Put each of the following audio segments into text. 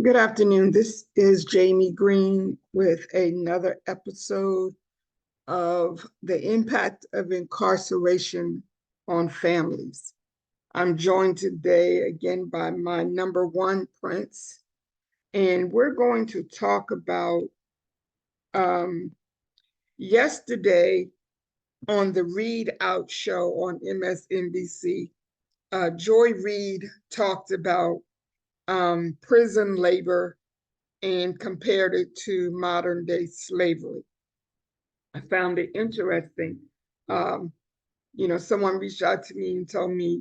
Good afternoon. This is Jamie Green with another episode of the impact of incarceration on families. I'm joined today again by my number one Prince, and we're going to talk about yesterday on the Read Out show on MSNBC. Joy Reid talked about prison labor and compared it to modern day slavery. I found it interesting. Um, Someone reached out to me and told me,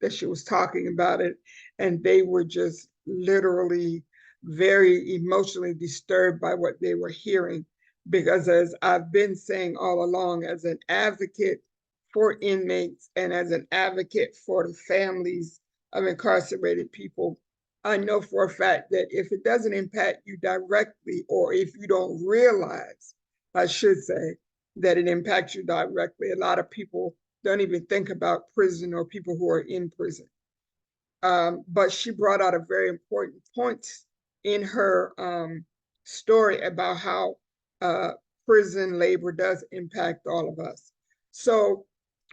that she was talking about it, and they were just literally very emotionally disturbed by what they were hearing. Because as I've been saying all along, as an advocate for inmates and as an advocate for the families of incarcerated people, I know for a fact that if it doesn't impact you directly, or if you don't realize, I should say, that it impacts you directly, a lot of people don't even think about prison or people who are in prison. But she brought out a very important point in her story about how prison labor does impact all of us. So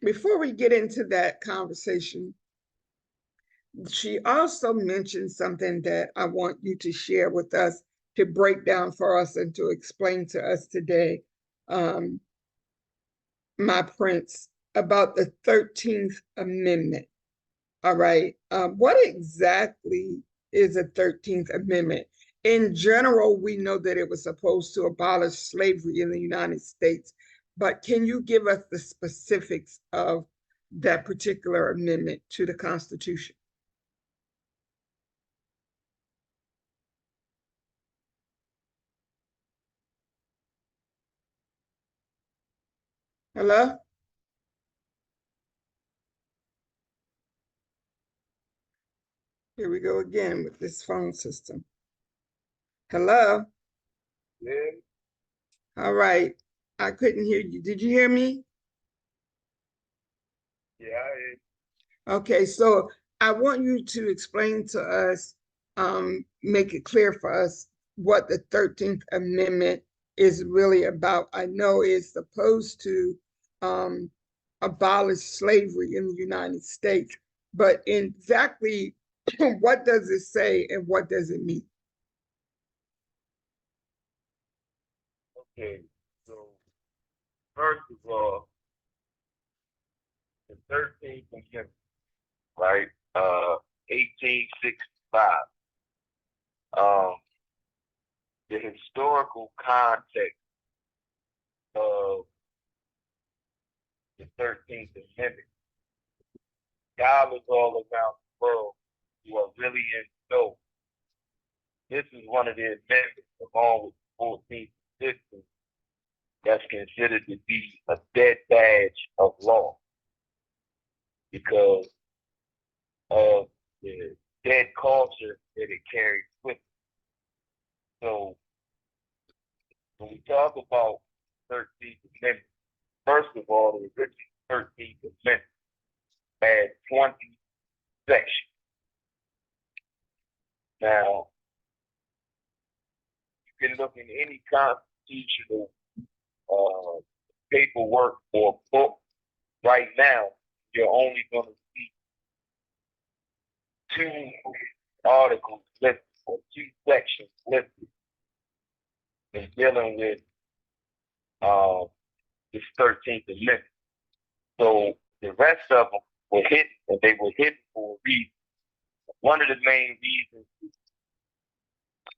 before we get into that conversation, she also mentioned something that I want you to share with us, to break down for us and to explain to us today, um, my Prince, about the 13th Amendment. All right. What exactly is a 13th Amendment? In general, we know that it was supposed to abolish slavery in the United States, but can you give us the specifics of that particular amendment to the Constitution? Hello? Here we go again with this phone system. Hello? Yeah, All right. I couldn't hear you. Did you hear me? yeah, Okay, so I want you to explain to us, make it clear for us what the 13th Amendment is really about. I know it's supposed to um, abolish slavery in the United States, but exactly what does it say and what does it mean? okay. So first of all, the 13th Amendment, right? 1865. Um, the historical context of the 13th Amendment. Scholars all around the world who are really in know. This is one of the amendments, along with the 14th Amendment, that's considered to be a dead badge of law because of the dead culture that it carries with it. So when we talk about 13th Amendment, first of all, the original 13th Amendment had 20 sections. Now, you can look in any constitutional paperwork or book right now, you're only going to see two articles listed or two sections listed in dealing with this 13th Amendment. So the rest of them were hidden, and they were hidden for a reason. One of the main reasons is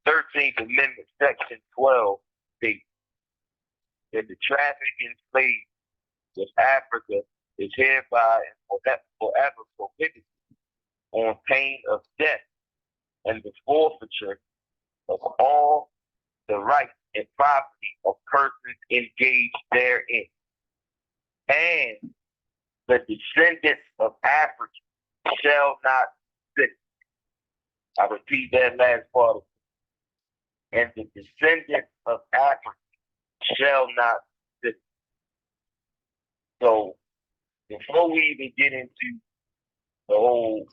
13th Amendment, Section 12 states that the traffic in slaves with Africa is hereby and forever prohibited on pain of death and the forfeiture of all the rights and property of persons engaged therein. And the descendants of Africa shall not sit. I repeat that last part. And the descendants of Africa shall not sit. So before we even get into the whole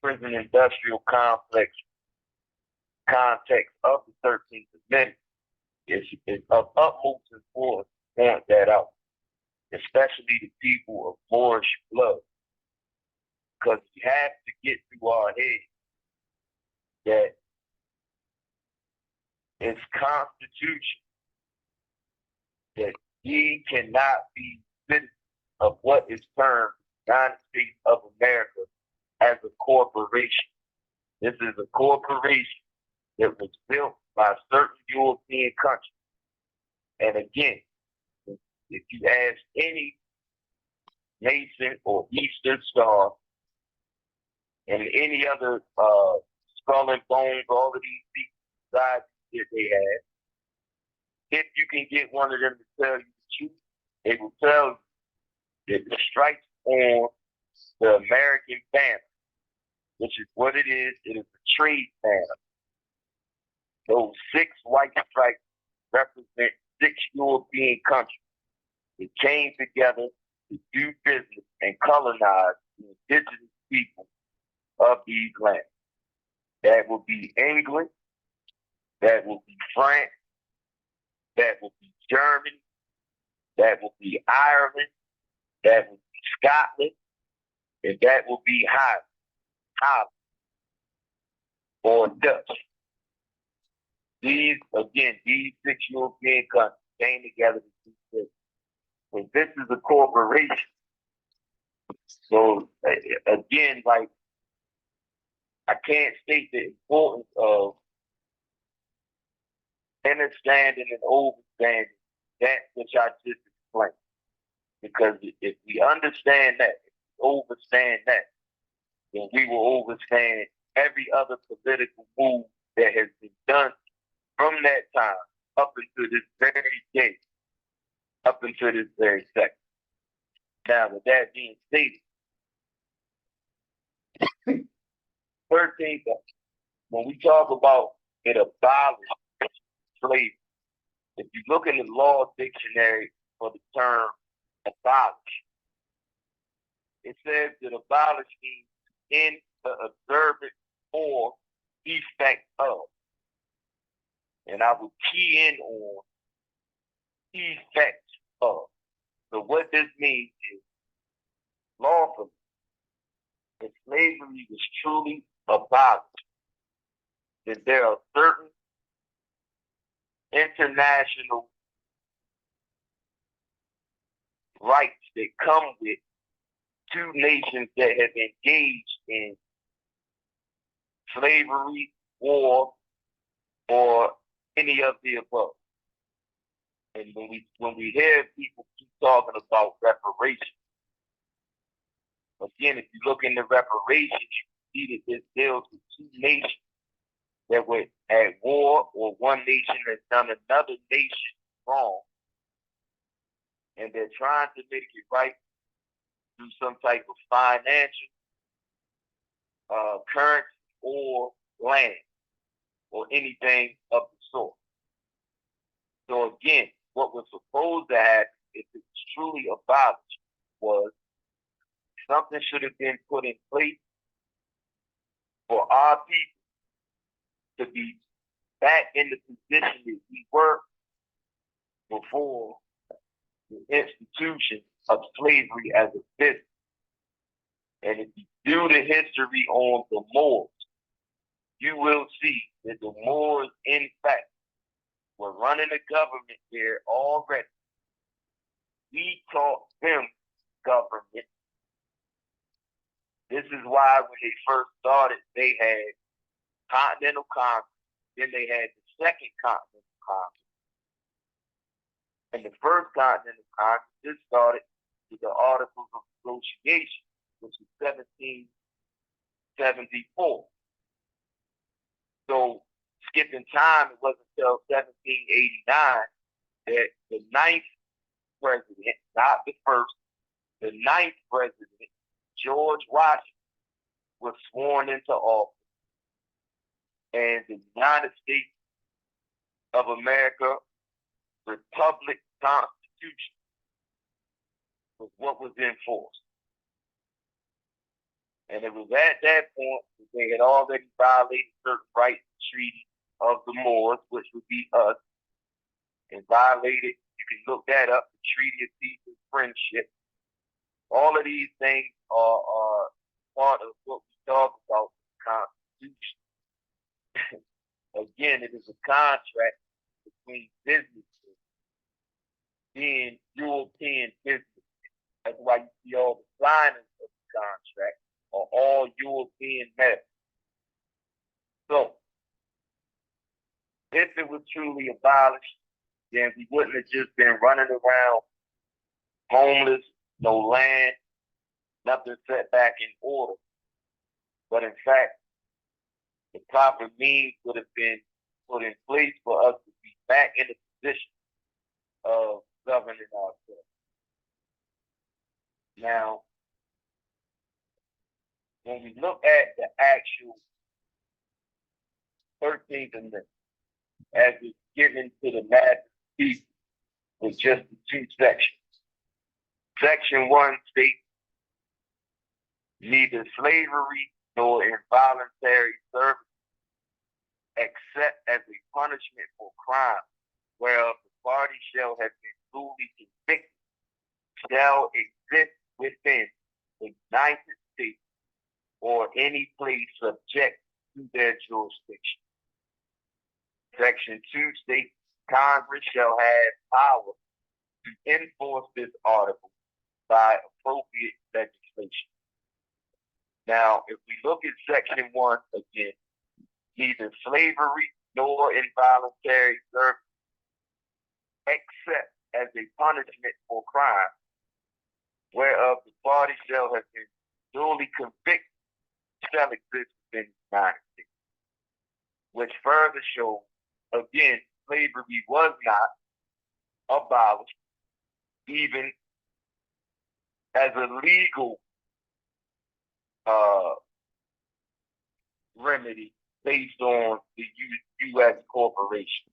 prison industrial complex context of the 13th Amendment, is of utmost importance to point that out, especially the people of Moorish blood, because we have to get through our head that it's constitution that we cannot be citizens of what is termed the United States of America as a corporation. This is a corporation that was built by certain European countries. And again, if you ask any Mason or Eastern Star and any other Skull and Bones, all of these people societies that they have, if you can get one of them to tell you the truth, they will tell you that the stripes on the American banner, which is what it is a trade banner. Those 6 white stripes represent 6 European countries that came together to do business and colonize the indigenous people of these lands. That will be England, that will be France, that will be Germany, that will be Ireland, that will be Scotland, and that will be Holland or Dutch. These 6 European countries came together to do this. So this is a corporation. So again, like, I can't state the importance of understanding and overstanding that which I just explained. Because if we understand that, if we overstand that, then we will overstand every other political move that has been done from that time up until this very day, up until this very second. Now, with that being stated, 13th, when we talk about it abolished slavery, if you look in the law dictionary for the term abolish, it says that abolish means in the observance or effect of. And I will key in on effect of. So what this means is lawfully, if slavery was truly abolished, then there are certain international rights that come with 2 nations that have engaged in slavery, war, or any of the above. And when we hear people keep talking about reparations, again, if you look into reparations, you see that this deals with 2 nations that were at war, or one nation has done another nation wrong, and they're trying to make it right through some type of financial, currency, or land, or anything of the sort. So again, what was supposed to happen, if it was truly abolished, was something should have been put in place for our people to be back in the position that we were before the institution of slavery as a business. And if you do the history on the Moors, you will see that the Moors, in fact, were running the government there already. We taught them government. This is why when they first started, they had Continental Congress, then they had the Second Continental Congress. And the First Continental Congress just started with the Articles of Association, which is 1774. So, skipping time, it wasn't until 1789 that the 9th president, not the first, the 9th president, George Washington, was sworn into office. And the United States of America Republic Constitution was what was enforced. And it was at that point that they had already violated certain rights and treaties of the Moors, which would be us, and violated, you can look that up, the Treaty of Peace and Friendship. All of these things are part of what we talk about the Constitution. Again, it is a contract between businesses, being European businesses. That's why you see all the signers of the contract are all European men. So, if it was truly abolished, then we wouldn't have just been running around homeless, no land, nothing set back in order. But in fact, the proper means would have been put in place for us to be back in the position of governing ourselves. Now, when we look at the actual 13th Amendment, as it's given to the mass people, with just the two sections. Section 1 states, neither slavery nor involuntary service, except as a punishment for crime, whereof the party shall have been duly convicted, shall exist within the United States or any place subject to their jurisdiction. Section 2 states, Congress shall have power to enforce this article by appropriate legislation. Now, if we look at Section 1 again, neither slavery nor involuntary service, except as a punishment for crime, whereof the party shall have been duly convicted, shall exist within the United States. Which further shows, again, slavery was not abolished, even as a legal remedy based on the U.S. corporation.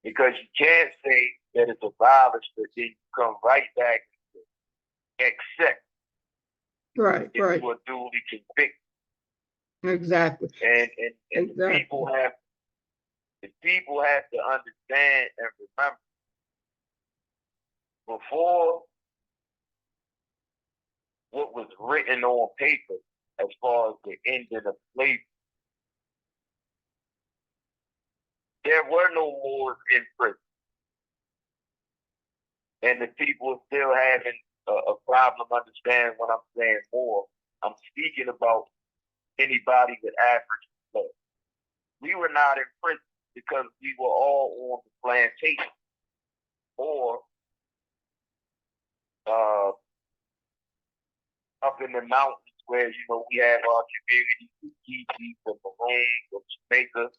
Because you can't say that it's abolished, but then you come right back to it, except Right, if right. you are duly convicted. Exactly. And Exactly. the people have to understand and remember, before what was written on paper as far as the ending of slavery, there were no Moors in prison. And the people are still having a problem understanding what I'm saying more. I'm speaking about anybody with African blood. We were not in prison because we were all on the plantation or up in the mountains where, we have our communities, the Fiji, the Maroons, the Jamaica,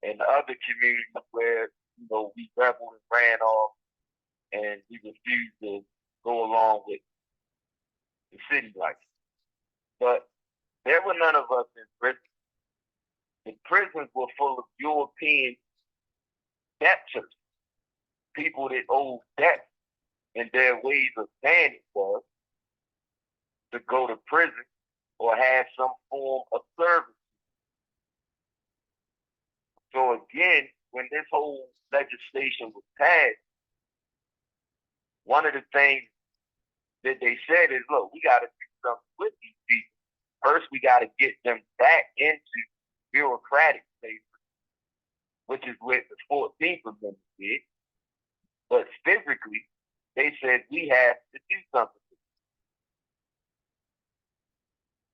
and other communities where, we rebelled and ran off and we refused to go along with the city life. But there were none of us in prison. The prisons were full of European debtors, people that owed debt, and their ways of paying it was to go to prison or have some form of service. So again, when this whole legislation was passed, one of the things that they said is, look, we got to do something with these people. First, we got to get them back into bureaucratic slavery, which is what the 14th Amendment did. But physically, they said we have to do something.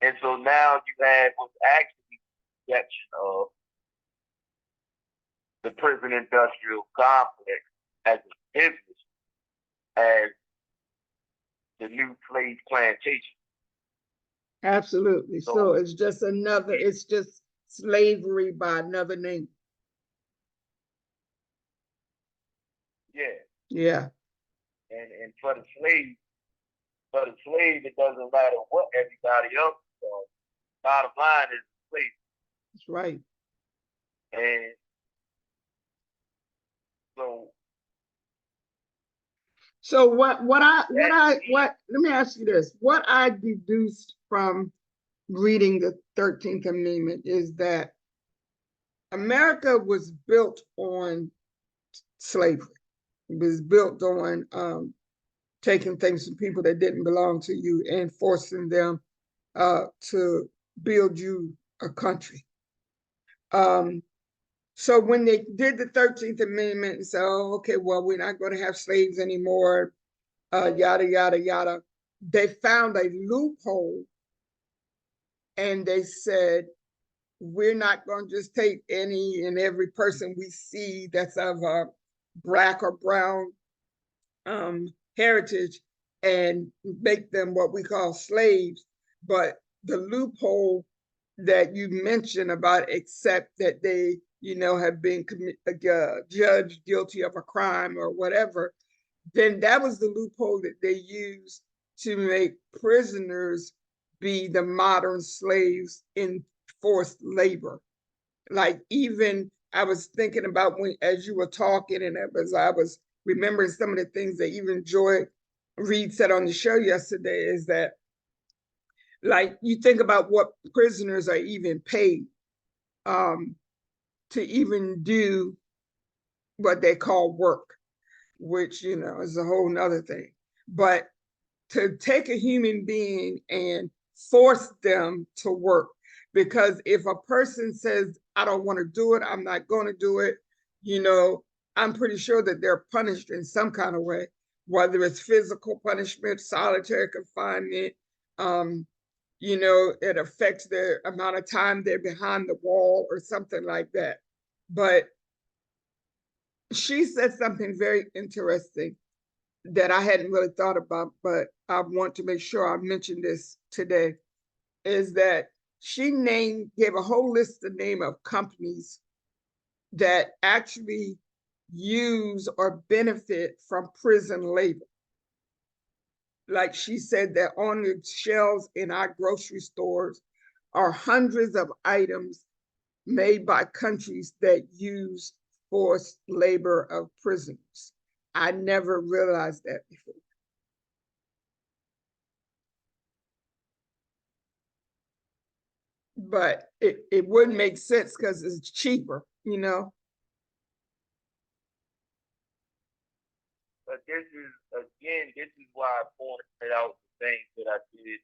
And so now you have what's actually the section of the prison industrial complex as a business, as the new slave plantation. Absolutely. So it's just slavery by another name. Yeah. Yeah. And for the slave, it doesn't matter what everybody else does. Bottom line is slave. That's right. And so let me ask you this. What I deduced from reading the 13th Amendment is that America was built on slavery. It was built on taking things from people that didn't belong to you and forcing them to build you a country. So when they did the 13th Amendment and said, oh, okay, well, we're not going to have slaves anymore, yada, yada, yada, they found a loophole and they said, we're not going to just take any and every person we see that's of Black or brown heritage and make them what we call slaves. But the loophole that you mentioned about except that they, have been judged guilty of a crime or whatever, then that was the loophole that they used to make prisoners be the modern slaves in forced labor. Like, even I was thinking about when, as you were talking, and as I was remembering some of the things that even Joy Reid said on the show yesterday, is that, like, you think about what prisoners are even paid to even do what they call work, which, is a whole nother thing. But to take a human being and force them to work, because if a person says, I don't want to do it, I'm not going to do it, I'm pretty sure that they're punished in some kind of way, whether it's physical punishment, solitary confinement, it affects the amount of time they're behind the wall or something like that. But she said something very interesting that I hadn't really thought about, but I want to make sure I mention this today, is that she gave a whole list of name of companies that actually use or benefit from prison labor. Like, she said that on the shelves in our grocery stores are hundreds of items made by countries that use forced labor of prisoners. I never realized that before. But it would make sense because it's cheaper, But this is why I pointed out the things that I did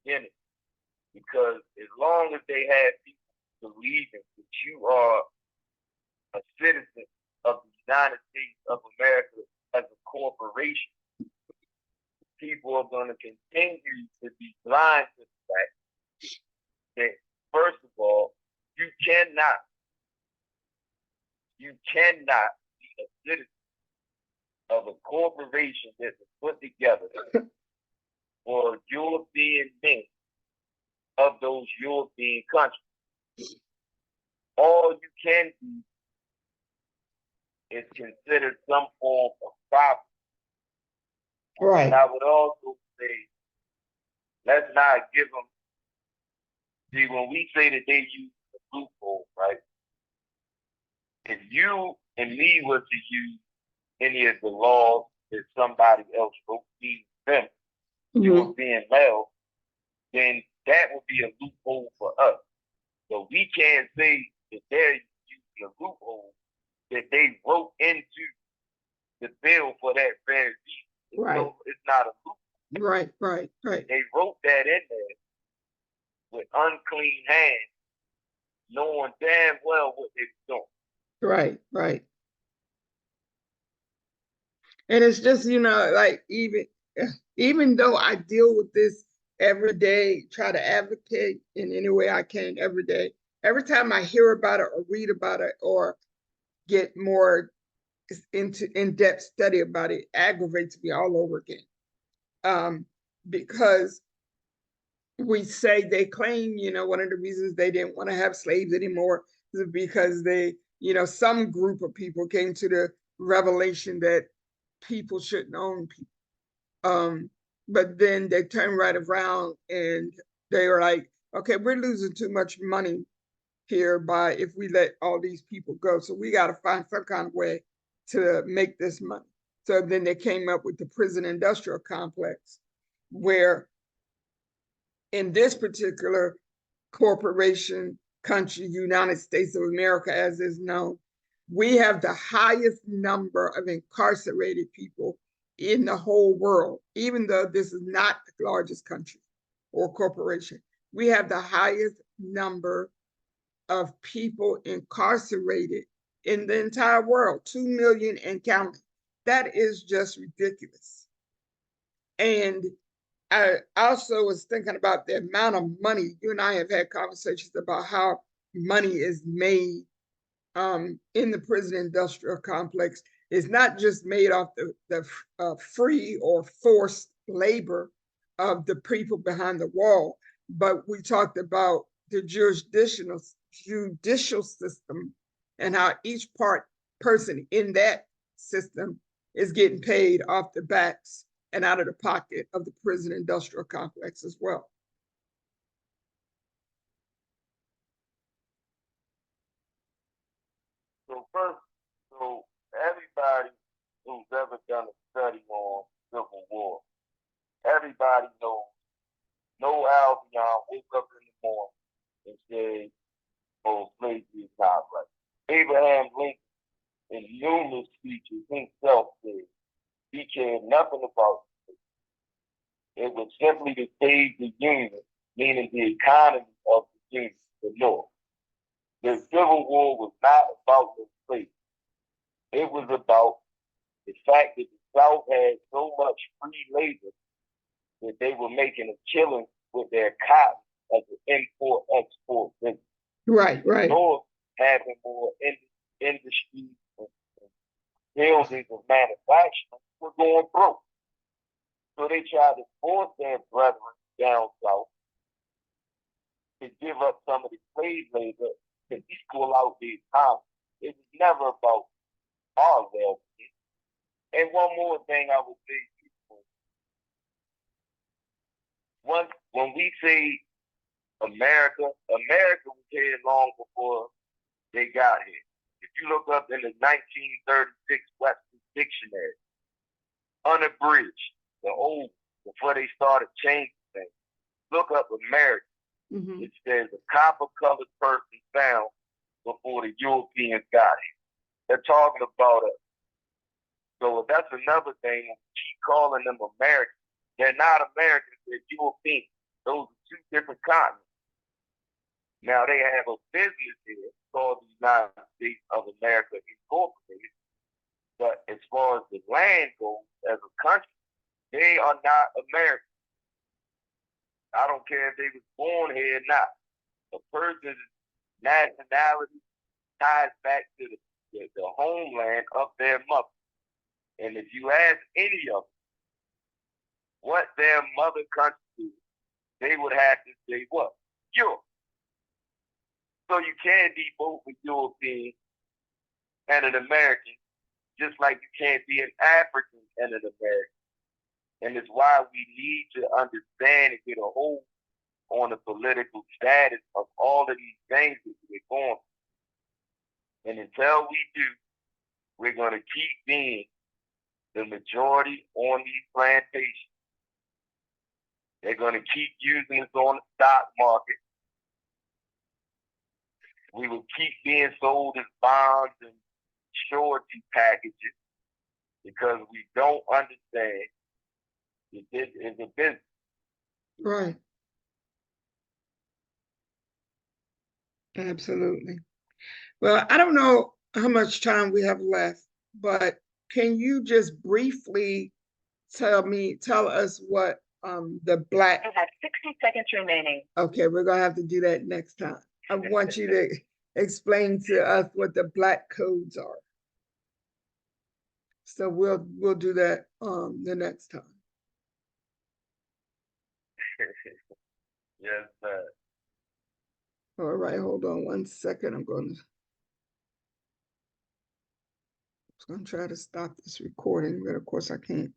in it. Because as long as they have people believing that you are a citizen of the United States of America as a corporation, people are going to continue to be blind to the fact that, first of all, you cannot be a citizen of a corporation that was put together for European men of those European countries. All you can do is consider some form of property. Right. And I would also say, let's not give them. See, when we say that they use the loophole, right? If you and me were to use any of the laws that somebody else wrote them, you were being male, then that would be a loophole for us. So we can't say that they're using a loophole that they wrote into the bill for that very reason. Right. So it's not a loophole. Right. They wrote that in there with unclean hands, knowing damn well what they're doing. Right. And it's just, like, even though I deal with this every day, try to advocate in any way I can every day, every time I hear about it or read about it or get more into in-depth study about it, aggravates me all over again. Because we say they claim, one of the reasons they didn't want to have slaves anymore is because they, some group of people came to the revelation that people shouldn't own people. But then they turn right around and they are like, okay, we're losing too much money here by if we let all these people go. So we got to find some kind of way to make this money. So then they came up with the prison industrial complex, where in this particular corporation country, United States of America, as is known, we have the highest number of incarcerated people in the whole world, even though this is not the largest country or corporation. We have the highest number of people incarcerated in the entire world, 2 million and counting. That is just ridiculous. And I also was thinking about the amount of money. You and I have had conversations about how money is made in the prison industrial complex. It's not just made off the free or forced labor of the people behind the wall, but we talked about the judicial system and how each person in that system is getting paid off the backs and out of the pocket of the prison industrial complex as well. So first, so everybody who's ever done a study on Civil War, everybody knows no Albion woke up in the morning and said, oh, slavery is not right. Abraham Lincoln, in numerous speeches himself said he cared nothing about it. It was simply to save the Union, meaning the economy of the Union, the North. The Civil War was not about the slavery. It was about the fact that the South had so much free labor that they were making a killing with their cotton as an import-export business. Right. The North having more industry and buildings and manufacturing were going broke. So they tried to force their brethren down south to give up some of the slave labor to equal out the economy. It was never about our well-being. And one more thing I would say, when we say America was here long before they got here. If you look up in the 1936 Webster's Dictionary, unabridged, the old, before they started changing things, look up America. Mm-hmm. It says a copper-colored person found before the Europeans got here. They're talking about us. So that's another thing. We keep calling them Americans. They're not Americans, they're Europeans. Those are two different continents. Now they have a business here called the United States of America Incorporated. But as far as the land goes, as a country, they are not American. I don't care if they was born here or not. A person's nationality ties back to the homeland of their mother. And if you ask any of them what their mother country is, they would have to say what? Europe. So you can't be both a European and an American, just like you can't be an African and an American. And it's why we need to understand and get a hold on the political status of all of these things that we're going through. And until we do, we're going to keep being the majority on these plantations. They're going to keep using us on the stock market. We will keep being sold as bonds and surety packages because we don't understand that this is a business. Right. Absolutely. Well, I don't know how much time we have left, but can you just briefly tell us what the Black... You have 60 seconds remaining. Okay, we're gonna have to do that next time. I want you to explain to us what the Black codes are. So we'll do that the next time. Yes, sir. All right, hold on 1 second. I'm gonna try to stop this recording, but of course I can't.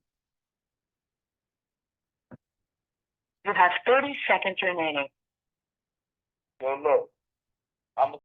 You have 30 seconds remaining. So look, I'm